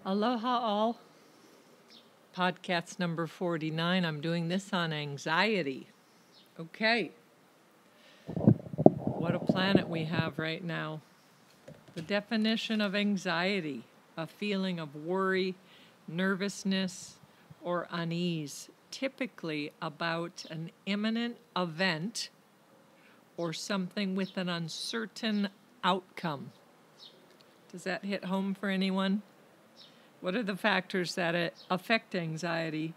Aloha all. Podcast number 49. I'm doing this on anxiety. Okay. What a planet we have right now. The definition of anxiety, a feeling of worry, nervousness, or unease, typically about an imminent event or something with an uncertain outcome. Does that hit home for anyone? What are the factors that affect anxiety?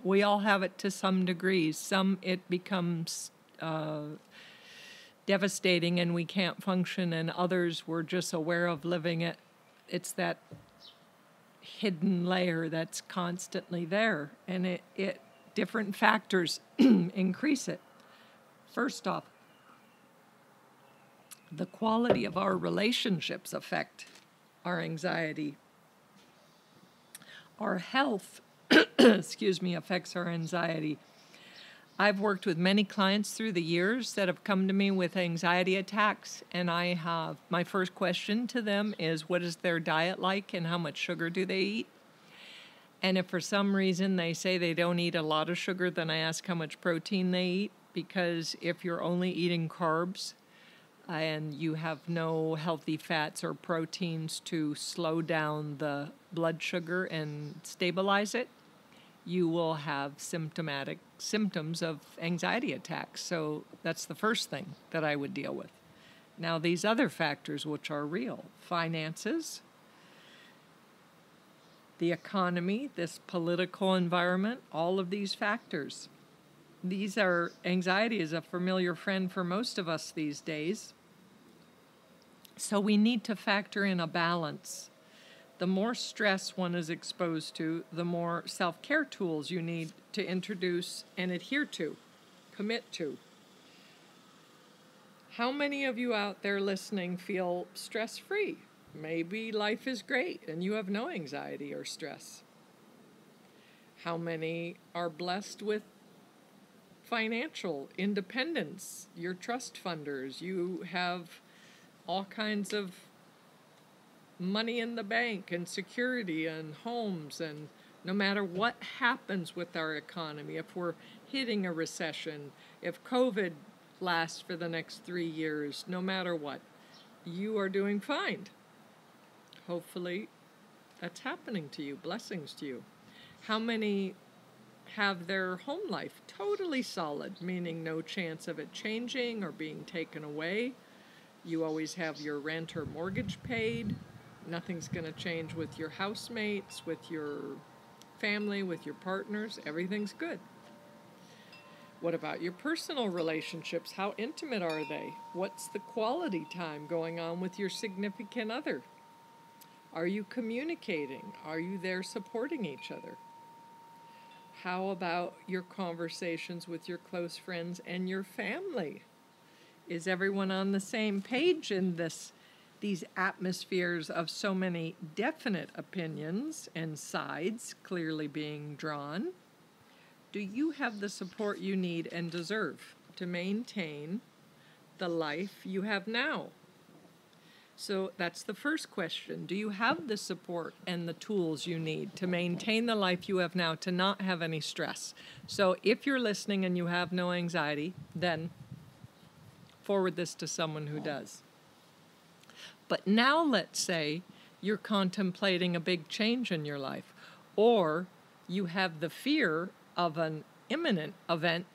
We all have it to some degrees. Some it becomes devastating and we can't function, and others we're just aware of living it. It's that hidden layer that's constantly there, and it different factors increase it. First off, the quality of our relationships affect our anxiety. Our health, affects our anxiety. I've worked with many clients through the years that have come to me with anxiety attacks, and my first question to them is, what is their diet like and how much sugar do they eat? And if for some reason they say they don't eat a lot of sugar, then I ask how much protein they eat, because if you're only eating carbs and you have no healthy fats or proteins to slow down the blood sugar and stabilize it, you will have symptoms of anxiety attacks. So that's the first thing that I would deal with. Now, these other factors, which are real: finances, the economy, this political environment, all of these factors. Anxiety is a familiar friend for most of us these days. So we need to factor in a balance. The more stress one is exposed to, the more self-care tools you need to introduce and adhere to, commit to. How many of you out there listening feel stress-free? Maybe life is great and you have no anxiety or stress. How many are blessed with financial independence? You're trust funders. You have all kinds of money in the bank and security and homes, and no matter what happens with our economy, if we're hitting a recession, if COVID lasts for the next 3 years, no matter what, you are doing fine. Hopefully that's happening to you. Blessings to you. How many have their home life totally solid, meaning no chance of it changing or being taken away? You always have your rent or mortgage paid. Nothing's going to change with your housemates, with your family, with your partners. Everything's good. What about your personal relationships? How intimate are they? What's the quality time going on with your significant other? Are you communicating? Are you there supporting each other? How about your conversations with your close friends and your family? Is everyone on the same page in these atmospheres of so many definite opinions and sides clearly being drawn? Do you have the support you need and deserve to maintain the life you have now? So that's the first question. Do you have the support and the tools you need to maintain the life you have now, to not have any stress? So if you're listening and you have no anxiety, then forward this to someone who does. But now let's say you're contemplating a big change in your life, or you have the fear of an imminent event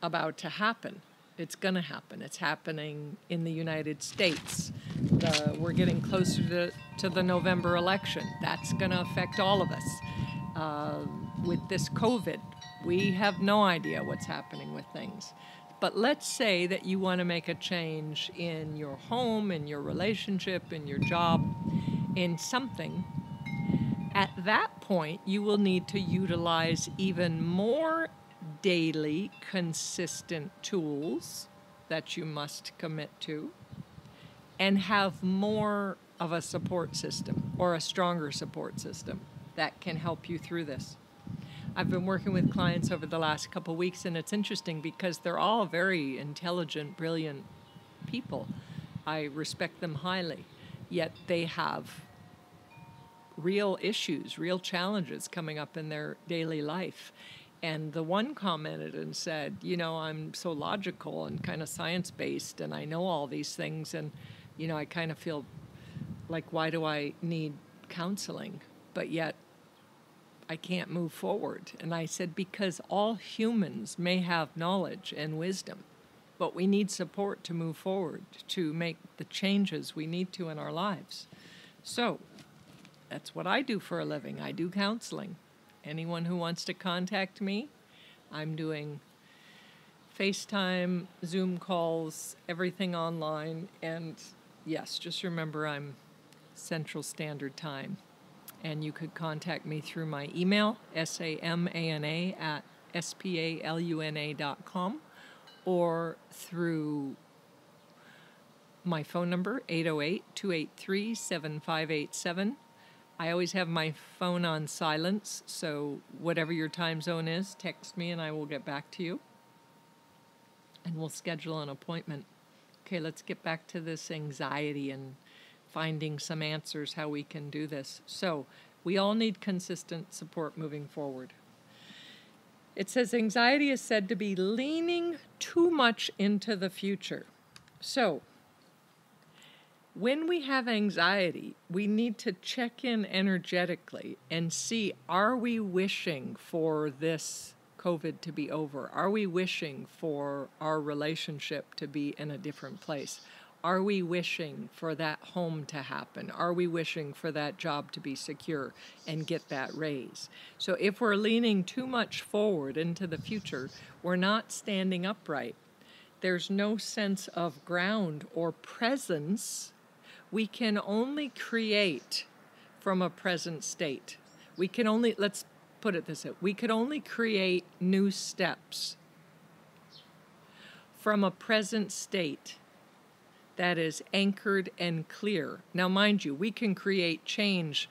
about to happen. It's going to happen. It's happening in the United States. We're getting closer to the November election. That's going to affect all of us. With this COVID, we have no idea what's happening with things. But let's say that you want to make a change in your home, in your relationship, in your job, in something. At that point, you will need to utilize even more daily, consistent tools that you must commit to, and have more of a support system, or a stronger support system, that can help you through this. I've been working with clients over the last couple weeks, and it's interesting because they're all very intelligent, brilliant people. I respect them highly, yet they have real issues, real challenges coming up in their daily life. And the one commented and said, I'm so logical and kind of science-based, and I know all these things, and, I kind of feel like, why do I need counseling? But yet I can't move forward. And I said, because all humans may have knowledge and wisdom, but we need support to move forward, to make the changes we need to in our lives. So that's what I do for a living. I do counseling. Anyone who wants to contact me, I'm doing FaceTime, Zoom calls, everything online. And yes, just remember I'm Central Standard Time. And you could contact me through my email, samana@spaluna.com, or through my phone number, 808-283-7587. I always have my phone on silence, so whatever your time zone is, text me and I will get back to you. And we'll schedule an appointment. Okay, let's get back to this anxiety and finding some answers how we can do this. So we all need consistent support moving forward. It says anxiety is said to be leaning too much into the future. So when we have anxiety, we need to check in energetically and see, are we wishing for this COVID to be over? Are we wishing for our relationship to be in a different place? Are we wishing for that home to happen? Are we wishing for that job to be secure and get that raise? So if we're leaning too much forward into the future, we're not standing upright. There's no sense of ground or presence. We can only create from a present state. Let's put it this way, we could only create new steps from a present state that is anchored and clear. Now, mind you, we can create change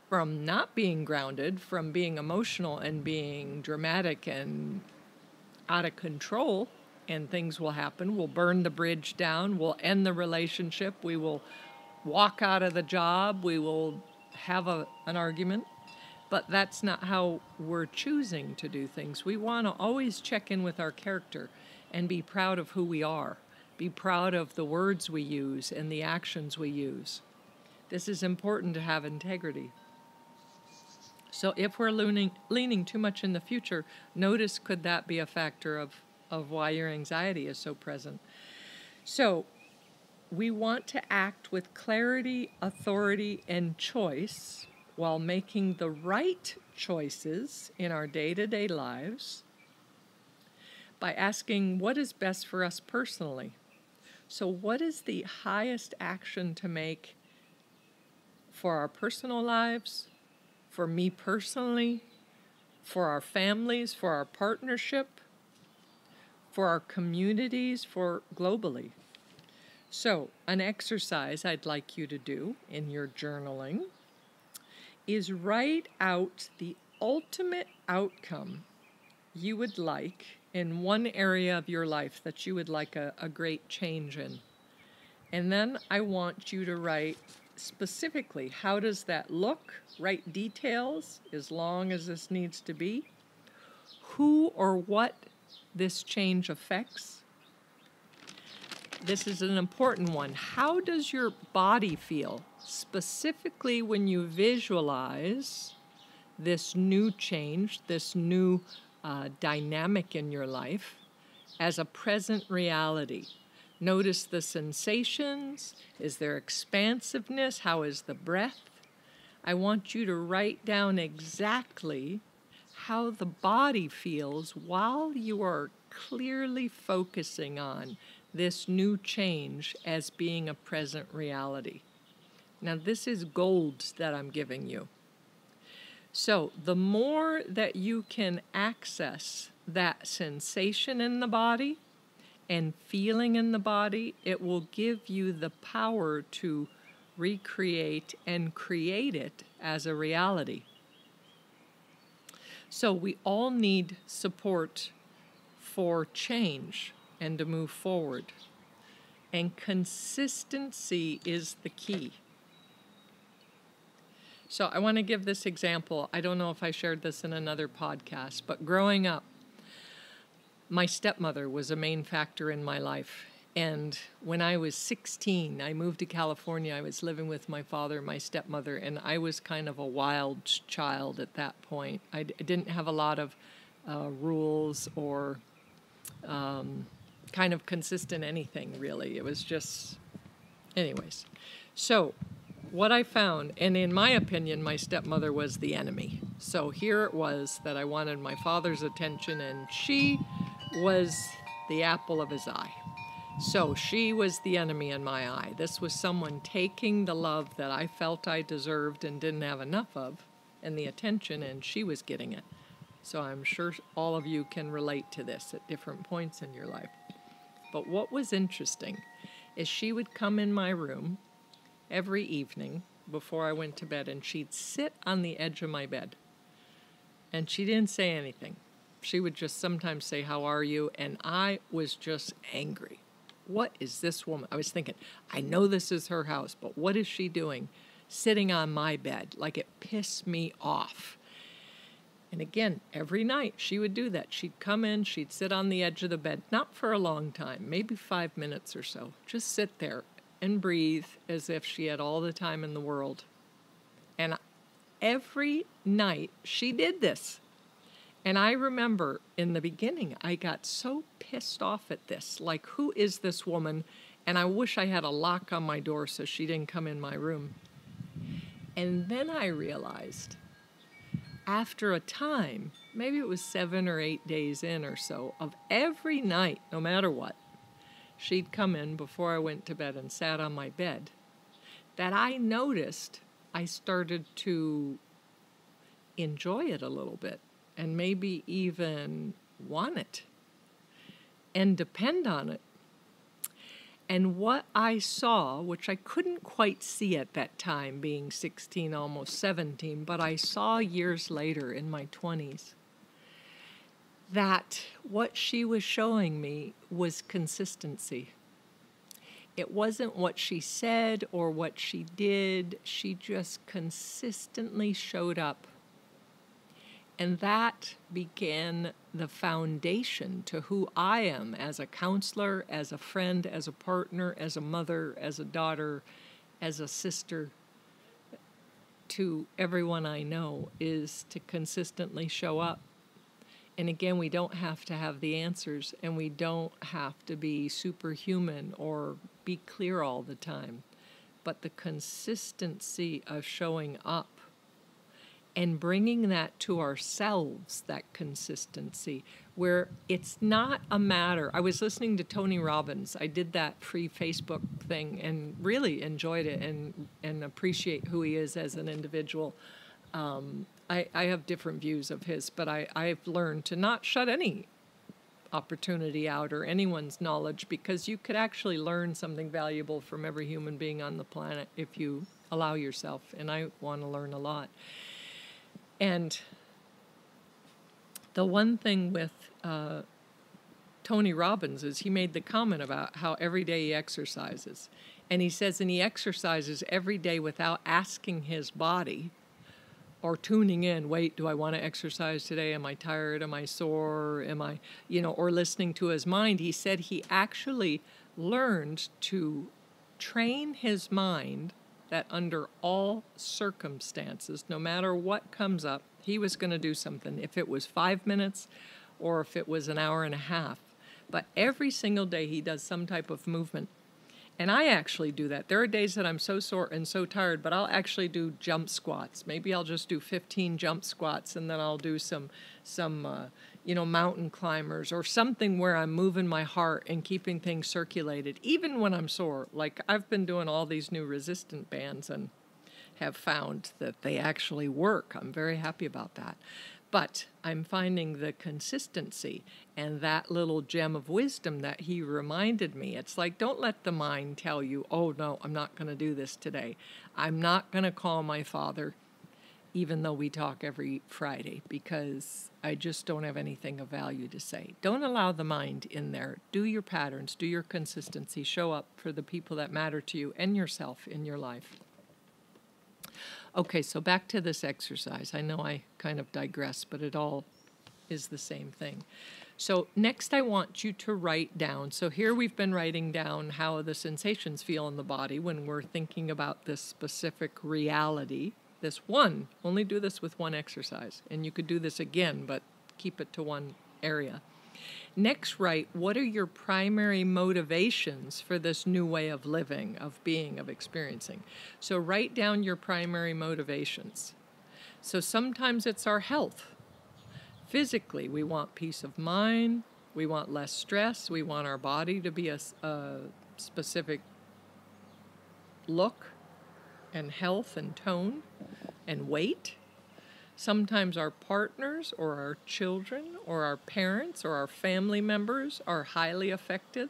from not being grounded, from being emotional and being dramatic and out of control, and things will happen. We'll burn the bridge down. We'll end the relationship. We will walk out of the job. We will have an argument. But that's not how we're choosing to do things. We want to always check in with our character and be proud of who we are. Be proud of the words we use and the actions we use. This is important to have integrity. So if we're leaning too much in the future, notice, could that be a factor of why your anxiety is so present? So we want to act with clarity, authority, and choice while making the right choices in our day-to-day lives by asking what is best for us personally. So what is the highest action to make for our personal lives, for me personally, for our families, for our partnership, for our communities, for globally? So an exercise I'd like you to do in your journaling is write out the ultimate outcome you would like in one area of your life that you would like a great change in. And then I want you to write specifically, how does that look? Write details, as long as this needs to be. Who or what this change affects. This is an important one. How does your body feel, specifically when you visualize this new change, this new dynamic in your life as a present reality? Notice the sensations. Is there expansiveness? How is the breath? I want you to write down exactly how the body feels while you are clearly focusing on this new change as being a present reality. Now, this is gold that I'm giving you. So the more that you can access that sensation in the body and feeling in the body, it will give you the power to recreate and create it as a reality. So we all need support for change and to move forward. And consistency is the key. So I want to give this example. I don't know if I shared this in another podcast, but growing up, my stepmother was a main factor in my life. And when I was 16, I moved to California. I was living with my father and my stepmother, and I was kind of a wild child at that point. I didn't have a lot of rules or kind of consistent anything, really. It was just, anyways. So what I found, and in my opinion, my stepmother was the enemy. So here it was that I wanted my father's attention, and she was the apple of his eye. So she was the enemy in my eye. This was someone taking the love that I felt I deserved and didn't have enough of, and the attention, and she was getting it. So I'm sure all of you can relate to this at different points in your life. But what was interesting is she would come in my room every evening before I went to bed, and she'd sit on the edge of my bed. And she didn't say anything. She would just sometimes say, "How are you?" And I was just angry. What is this woman? I was thinking, I know this is her house, but what is she doing sitting on my bed? Like, it pissed me off. And again, every night she would do that. She'd come in, she'd sit on the edge of the bed, not for a long time, maybe 5 minutes or so. Just sit there and breathe as if she had all the time in the world. And every night she did this. And I remember in the beginning, I got so pissed off at this. Like, who is this woman? And I wish I had a lock on my door so she didn't come in my room. And then I realized, after a time, maybe it was 7 or 8 days in or so, of every night, no matter what, she'd come in before I went to bed and sat on my bed, that I noticed I started to enjoy it a little bit. And maybe even want it and depend on it. And what I saw, which I couldn't quite see at that time, being 16, almost 17, but I saw years later in my 20s, that what she was showing me was consistency. It wasn't what she said or what she did. She just consistently showed up. And that began the foundation to who I am as a counselor, as a friend, as a partner, as a mother, as a daughter, as a sister, to everyone I know, is to consistently show up. And again, we don't have to have the answers, and we don't have to be superhuman or be clear all the time. But the consistency of showing up and bringing that to ourselves, that consistency, where it's not a matter. I was listening to Tony Robbins. I did that free Facebook thing and really enjoyed it and appreciate who he is as an individual. I have different views of his, but I've learned to not shut any opportunity out or anyone's knowledge, because you could actually learn something valuable from every human being on the planet if you allow yourself, and I want to learn a lot. And the one thing with Tony Robbins is he made the comment about how every day he exercises. And he says, and he exercises every day without asking his body or tuning in, wait, do I want to exercise today? Am I tired? Am I sore? Am I, or listening to his mind. He said he actually learned to train his mind that under all circumstances, no matter what comes up, he was going to do something, if it was 5 minutes or if it was an hour and a half. But every single day he does some type of movement. And I actually do that. There are days that I'm so sore and so tired, but I'll actually do jump squats. Maybe I'll just do 15 jump squats, and then I'll do some mountain climbers or something where I'm moving my heart and keeping things circulated, even when I'm sore. Like, I've been doing all these new resistant bands and have found that they actually work. I'm very happy about that. But I'm finding the consistency and that little gem of wisdom that he reminded me. It's like, don't let the mind tell you, oh, no, I'm not going to do this today. I'm not going to call my father, even though we talk every Friday, because I just don't have anything of value to say. Don't allow the mind in there. Do your patterns, do your consistency, show up for the people that matter to you and yourself in your life. Okay, so back to this exercise. I know I kind of digress, but it all is the same thing. So next I want you to write down. So here we've been writing down how the sensations feel in the body when we're thinking about this specific reality. This one, only do this with one exercise. And you could do this again, but keep it to one area. Next, write, what are your primary motivations for this new way of living, of being, of experiencing? So write down your primary motivations. So sometimes it's our health. Physically, we want peace of mind, we want less stress, we want our body to be a specific look and health and tone and weight. Sometimes our partners or our children or our parents or our family members are highly affected.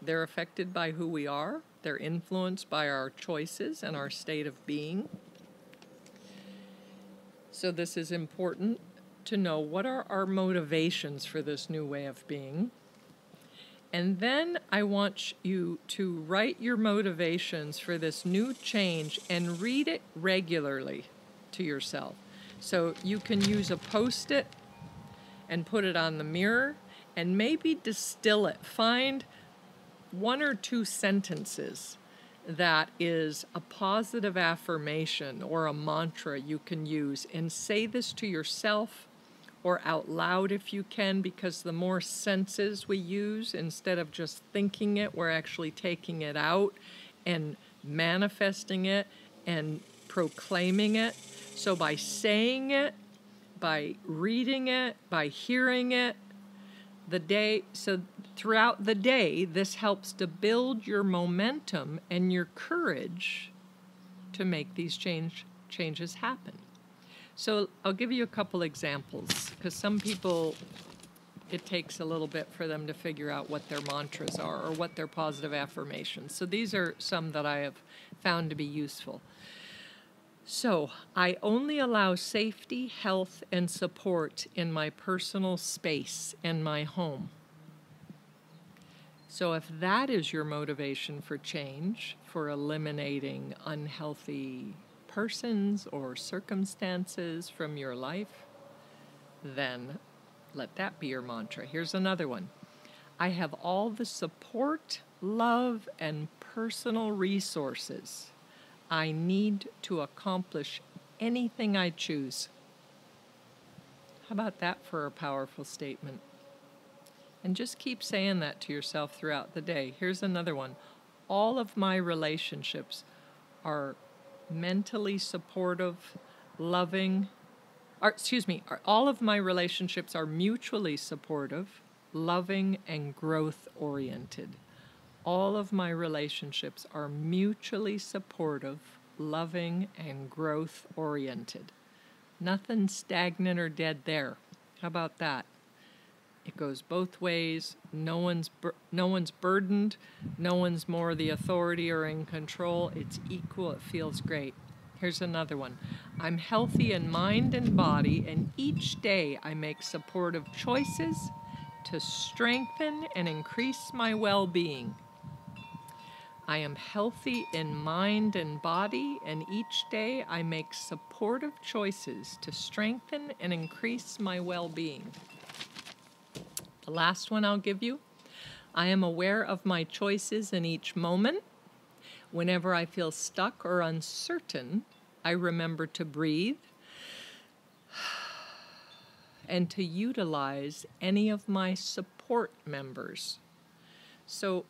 They're affected by who we are. They're influenced by our choices and our state of being. So this is important to know, what are our motivations for this new way of being. And then I want you to write your motivations for this new change and read it regularly to yourself. So you can use a Post-it and put it on the mirror and maybe distill it. Find 1 or 2 sentences that is a positive affirmation or a mantra you can use, and say this to yourself or out loud if you can, because the more senses we use, instead of just thinking it, we're actually taking it out and manifesting it and proclaiming it. So by saying it, by reading it, by hearing it, throughout the day, this helps to build your momentum and your courage to make these changes happen. So I'll give you a couple examples, because some people, it takes a little bit for them to figure out what their mantras are or what their positive affirmations. So these are some that I have found to be useful. So, I only allow safety, health, and support in my personal space and my home. So if that is your motivation for change, for eliminating unhealthy persons or circumstances from your life, then let that be your mantra. Here's another one. I have all the support, love, and personal resources I need to accomplish anything I choose. How about that for a powerful statement? And just keep saying that to yourself throughout the day. Here's another one. All of my relationships are mentally supportive, loving, all of my relationships are mutually supportive, loving, and growth-oriented. All of my relationships are mutually supportive, loving, and growth-oriented. Nothing stagnant or dead there. How about that? It goes both ways. No one's burdened. No one's more the authority or in control. It's equal. It feels great. Here's another one. I'm healthy in mind and body, and each day I make supportive choices to strengthen and increase my well-being. I am healthy in mind and body, and each day I make supportive choices to strengthen and increase my well-being. The last one I'll give you. I am aware of my choices in each moment. Whenever I feel stuck or uncertain, I remember to breathe and to utilize any of my support members. So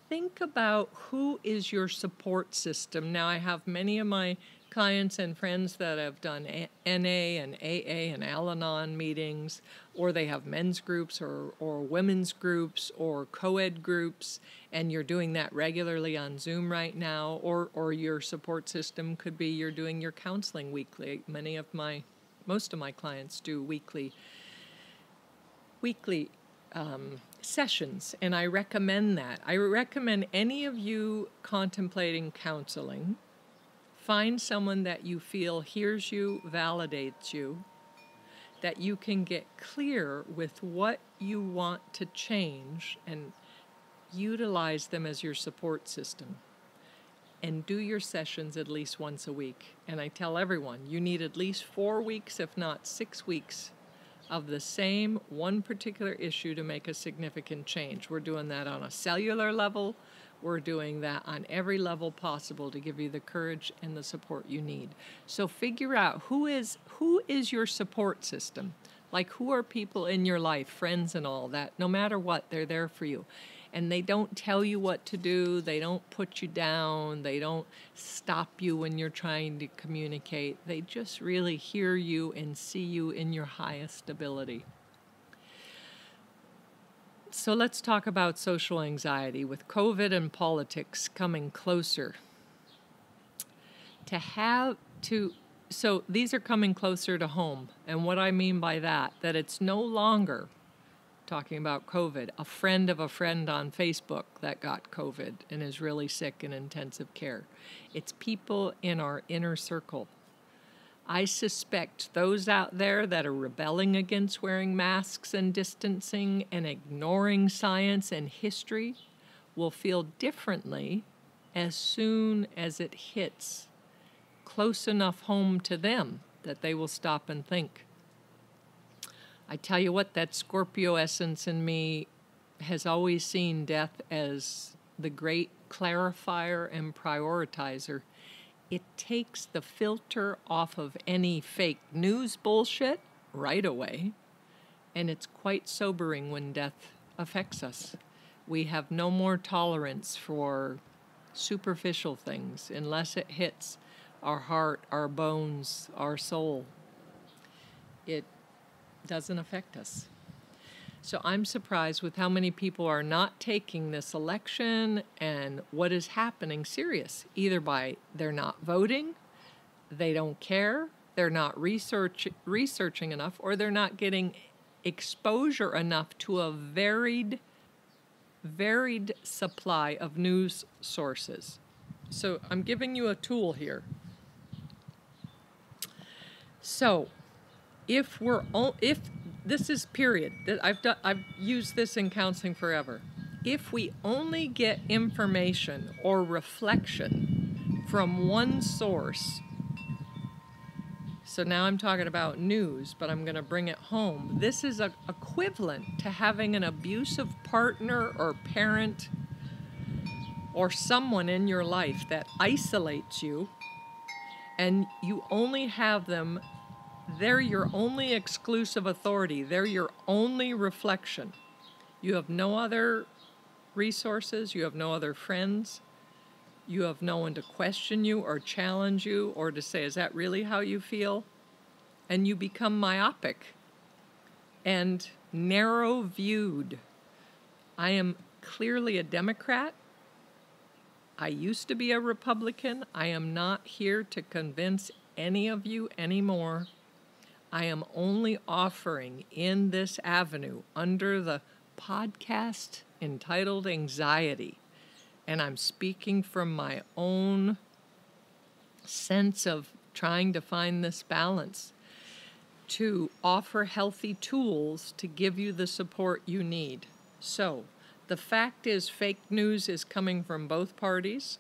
think about who is your support system. Now, I have many of my clients and friends that have done NA and AA and Al-Anon meetings, or they have men's groups or women's groups or co-ed groups, and you're doing that regularly on Zoom right now, or your support system could be you're doing your counseling weekly. Most of my clients do weekly sessions, and I recommend that. I recommend any of you contemplating counseling, find someone that you feel hears you, validates you, that you can get clear with what you want to change, and utilize them as your support system. and do your sessions at least once a week. And I tell everyone, you need at least 4 weeks, if not 6 weeks, of the same one particular issue to make a significant change. We're doing that on a cellular level. We're doing that on every level possible to give you the courage and the support you need. So figure out who is your support system. Like, who are people in your life, friends and all that, no matter what, they're there for you. And they don't tell you what to do, they don't put you down, they don't stop you when you're trying to communicate. They just really hear you and see you in your highest ability. So let's talk about social anxiety. With COVID and politics coming closer, so these are coming closer to home. And what I mean by that it's no longer, talking about COVID, a friend of a friend on Facebook that got COVID and is really sick in intensive care. It's people in our inner circle. I suspect those out there that are rebelling against wearing masks and distancing and ignoring science and history will feel differently as soon as it hits close enough home to them that they will stop and think. I tell you what, that Scorpio essence in me has always seen death as the great clarifier and prioritizer. It takes the filter off of any fake news bullshit right away, and it's quite sobering when death affects us. We have no more tolerance for superficial things unless it hits our heart, our bones, our soul. It doesn't affect us. So I'm surprised with how many people are not taking this election and what is happening serious, either by they're not voting, they don't care, they're not researching enough, or they're not getting exposure enough to a varied supply of news sources. So I'm giving you a tool here. So if this is period, I've used this in counseling forever. If we only get information or reflection from one source, so now I'm talking about news, but I'm going to bring it home. This is equivalent to having an abusive partner or parent or someone in your life that isolates you, and you only have them. They're your only exclusive authority. They're your only reflection. You have no other resources. You have no other friends. You have no one to question you or challenge you or to say, is that really how you feel? And you become myopic and narrow-viewed. I am clearly a Democrat. I used to be a Republican. I am not here to convince any of you anymore. I am only offering in this avenue under the podcast entitled Anxiety, and I'm speaking from my own sense of trying to find this balance, to offer healthy tools to give you the support you need. So, the fact is fake news is coming from both parties.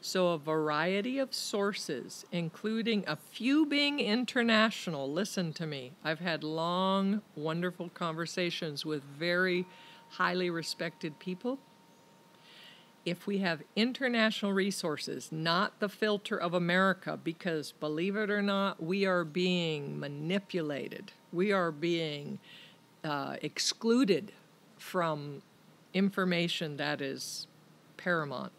So a variety of sources, including a few being international. Listen to me. I've had long, wonderful conversations with very highly respected people. If we have international resources, not the filter of America, because believe it or not, we are being manipulated. We are being excluded from information that is paramount.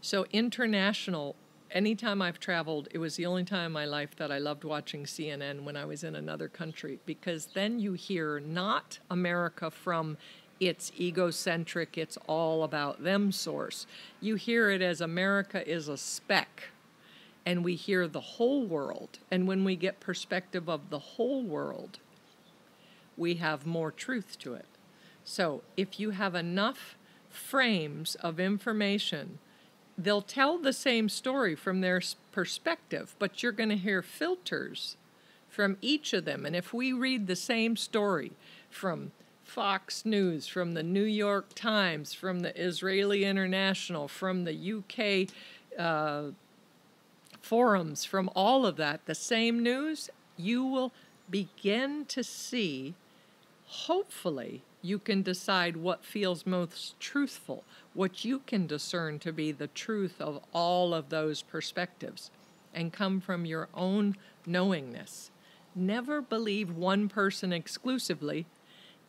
So international, anytime I've traveled, it was the only time in my life that I loved watching CNN when I was in another country, because then you hear not America from its egocentric, it's all about them source. You hear it as America is a speck, and we hear the whole world. And when we get perspective of the whole world, we have more truth to it. So if you have enough frames of information, they'll tell the same story from their perspective, but you're going to hear filters from each of them. And if we read the same story from Fox News, from the New York Times, from the Israeli International, from the UK forums, from all of that, the same news, you will begin to see, hopefully, you can decide what feels most truthful, what you can discern to be the truth of all of those perspectives, and come from your own knowingness. Never believe one person exclusively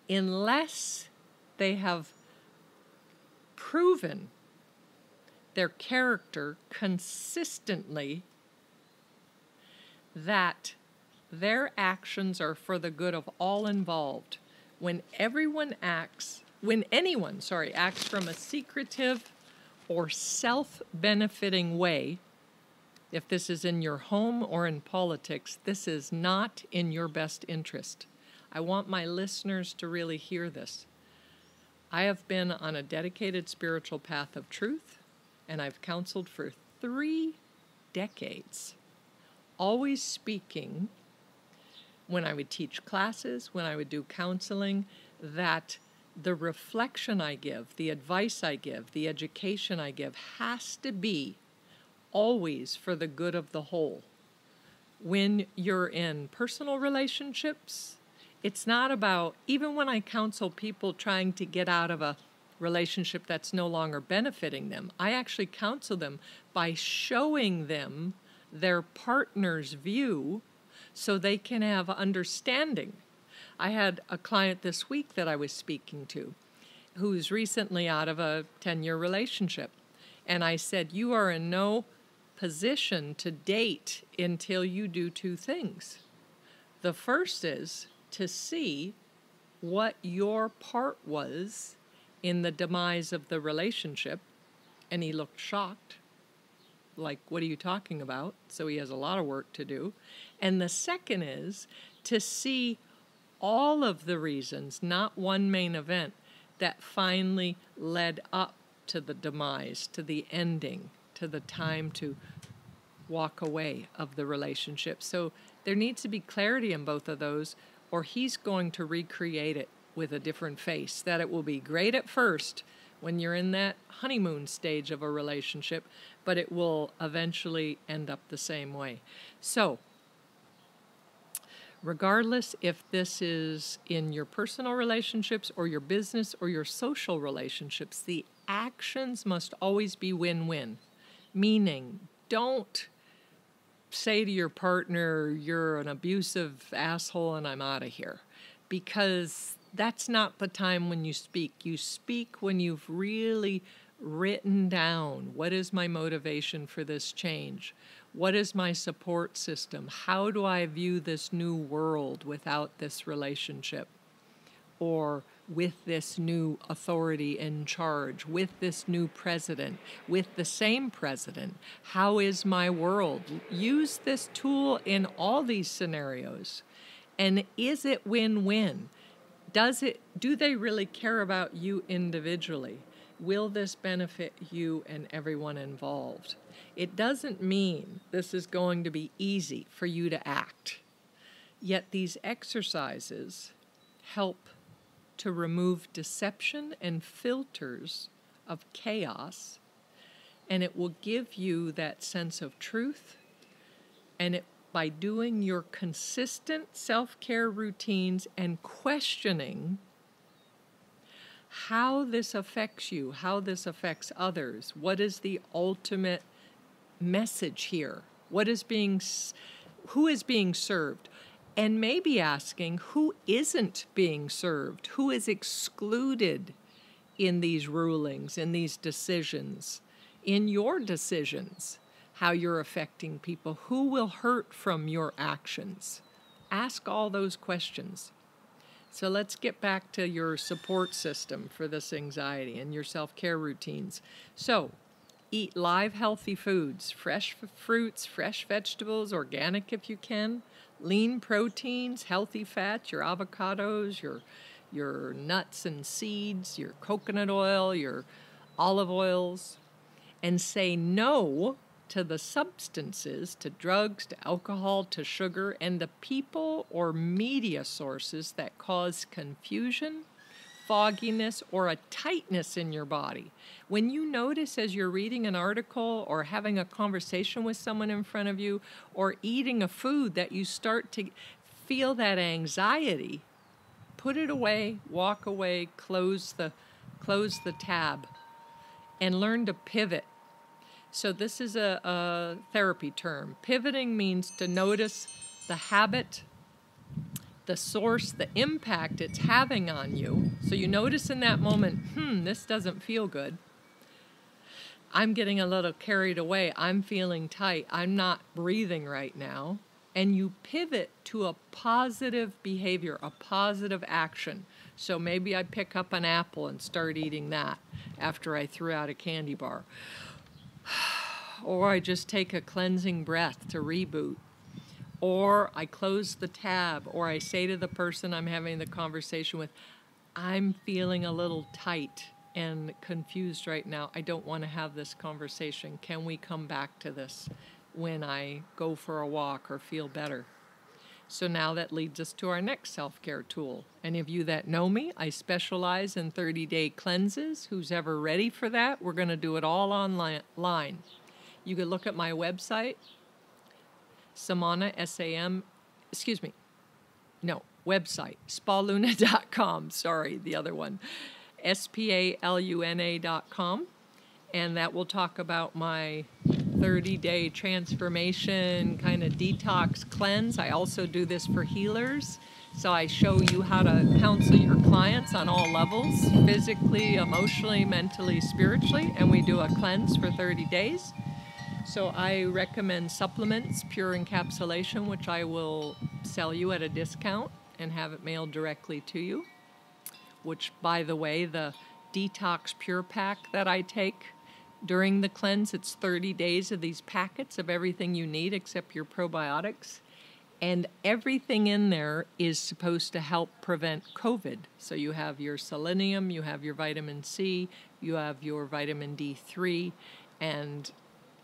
unless they have proven their character consistently that their actions are for the good of all involved. When anyone acts from a secretive or self-benefiting way, if this is in your home or in politics, this is not in your best interest. I want my listeners to really hear this. I have been on a dedicated spiritual path of truth, and I've counseled for 3 decades, always speaking when I would teach classes, when I would do counseling, that the reflection I give, the advice I give, the education I give has to be always for the good of the whole. When you're in personal relationships, it's not about, even when I counsel people trying to get out of a relationship that's no longer benefiting them, I actually counsel them by showing them their partner's view so they can have understanding. I had a client this week that I was speaking to who's recently out of a 10-year relationship. And I said, you are in no position to date until you do 2 things. The first is to see what your part was in the demise of the relationship. And he looked shocked. Like, what are you talking about? So he has a lot of work to do. And the second is to see all of the reasons, not one main event, that finally led up to the demise, to the ending, to the time to walk away of the relationship. So there needs to be clarity in both of those, or he's going to recreate it with a different face, that it will be great at first when you're in that honeymoon stage of a relationship, but it will eventually end up the same way. So, regardless if this is in your personal relationships or your business or your social relationships, the actions must always be win-win. Meaning, don't say to your partner, you're an abusive asshole and I'm out of here. Because that's not the time when you speak. You speak when you've really written down, what is my motivation for this change? What is my support system? How do I view this new world without this relationship? Or with this new authority in charge, with this new president, with the same president? How is my world? Use this tool in all these scenarios. And is it win-win? Do they really care about you individually? Will this benefit you and everyone involved? It doesn't mean this is going to be easy for you to act. Yet these exercises help to remove deception and filters of chaos, and it will give you that sense of truth, and by doing your consistent self-care routines and questioning how this affects you, how this affects others, what is the ultimate message here? Who is being served? And maybe asking who isn't being served, who is excluded in these rulings, in these decisions, in your decisions, how you're affecting people, who will hurt from your actions. Ask all those questions. So let's get back to your support system for this anxiety and your self-care routines. So, eat live, healthy foods, fresh fruits, fresh vegetables, organic if you can, lean proteins, healthy fats, your avocados, your nuts and seeds, your coconut oil, your olive oils, and say no to the substances, to drugs, to alcohol, to sugar, and the people or media sources that cause confusion, fogginess, or a tightness in your body. When you notice as you're reading an article or having a conversation with someone in front of you or eating a food that you start to feel that anxiety, put it away, walk away, close the tab, and learn to pivot. So this is a therapy term. Pivoting means to notice the habit, the source, the impact it's having on you. So you notice in that moment, this doesn't feel good. I'm getting a little carried away. I'm feeling tight. I'm not breathing right now. And you pivot to a positive behavior, a positive action. So maybe I pick up an apple and start eating that after I threw out a candy bar. Or I just take a cleansing breath to reboot. Or I close the tab, or I say to the person I'm having the conversation with, I'm feeling a little tight and confused right now. I don't want to have this conversation. Can we come back to this when I go for a walk or feel better? So now that leads us to our next self-care tool. Any of you that know me, I specialize in 30-day cleanses. Who's ever ready for that? We're going to do it all online. You can look at my website, website, spaluna.com. Sorry, the other one. spaluna.com. And that will talk about my 30-day transformation kind of detox cleanse. I also do this for healers. So I show you how to counsel your clients on all levels, physically, emotionally, mentally, spiritually. And we do a cleanse for 30 days. So I recommend supplements, pure encapsulation, which I will sell you at a discount and have it mailed directly to you. Which, by the way, the Detox Pure Pack that I take during the cleanse, it's 30 days of these packets of everything you need except your probiotics. And everything in there is supposed to help prevent COVID. So you have your selenium, you have your vitamin C, you have your vitamin D3, and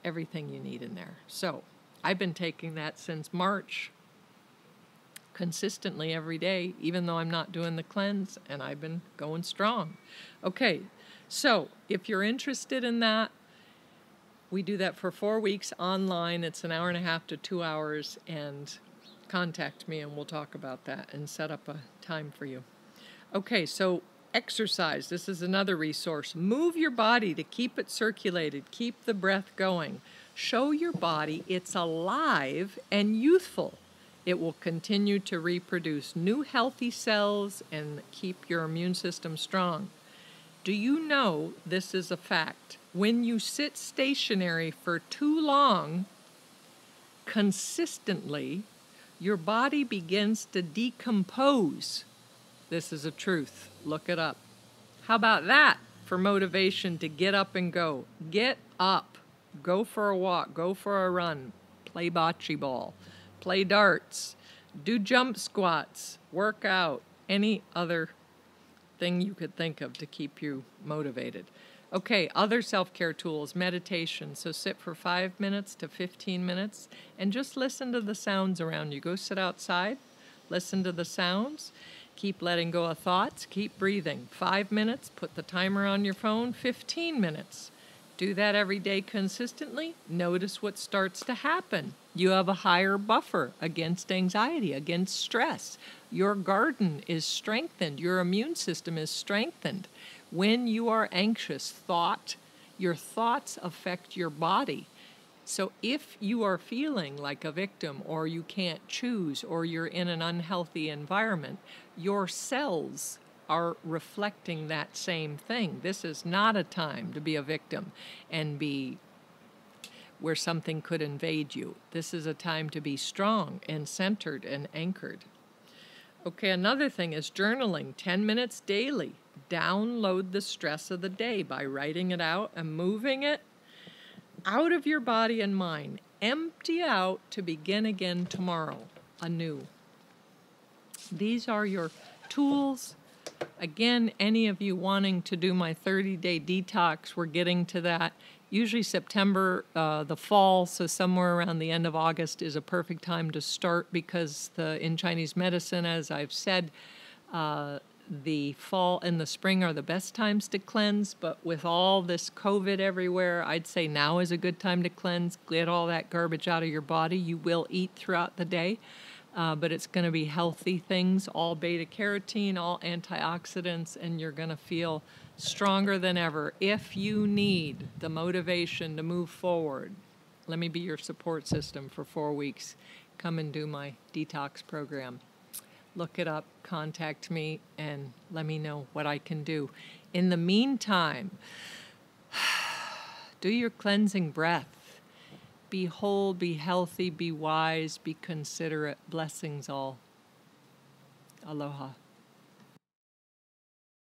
everything you need in there. So I've been taking that since March, consistently every day, even though I'm not doing the cleanse, and I've been going strong. Okay, so if you're interested in that, we do that for 4 weeks online. It's an hour and a half to 2 hours, and contact me and we'll talk about that and set up a time for you. Okay, so exercise. This is another resource. Move your body to keep it circulated. Keep the breath going. Show your body it's alive and youthful. It will continue to reproduce new healthy cells and keep your immune system strong. Do you know this is a fact? When you sit stationary for too long, consistently, your body begins to decompose. This is a truth. Look it up. How about that for motivation to get up and go? Get up. Go for a walk. Go for a run. Play bocce ball. Play darts. Do jump squats. Work out. Any other thing you could think of to keep you motivated. Okay, other self-care tools, meditation. So sit for 5 minutes to 15 minutes and just listen to the sounds around you. Go sit outside, listen to the sounds, keep letting go of thoughts, keep breathing. 5 minutes, put the timer on your phone, 15 minutes. Do that every day consistently. Notice what starts to happen. You have a higher buffer against anxiety, against stress. Your garden is strengthened. Your immune system is strengthened. When you are anxious, your thoughts affect your body. So if you are feeling like a victim or you can't choose or you're in an unhealthy environment, your cells are reflecting that same thing. This is not a time to be a victim and be where something could invade you. This is a time to be strong and centered and anchored. Okay, another thing is journaling, 10 minutes daily. Download the stress of the day by writing it out and moving it out of your body and mind. Empty out to begin again tomorrow, anew. These are your tools. Again, any of you wanting to do my 30-day detox, we're getting to that. Usually September, the fall, so somewhere around the end of August is a perfect time to start because in Chinese medicine, as I've said, the fall and the spring are the best times to cleanse, but with all this COVID everywhere, I'd say now is a good time to cleanse. Get all that garbage out of your body. You will eat throughout the day, but it's going to be healthy things, all beta-carotene, all antioxidants, and you're going to feel stronger than ever. If you need the motivation to move forward, let me be your support system for 4 weeks. Come and do my detox program. Look it up, contact me, and let me know what I can do. In the meantime, do your cleansing breath. Be whole, be healthy, be wise, be considerate. Blessings all. Aloha.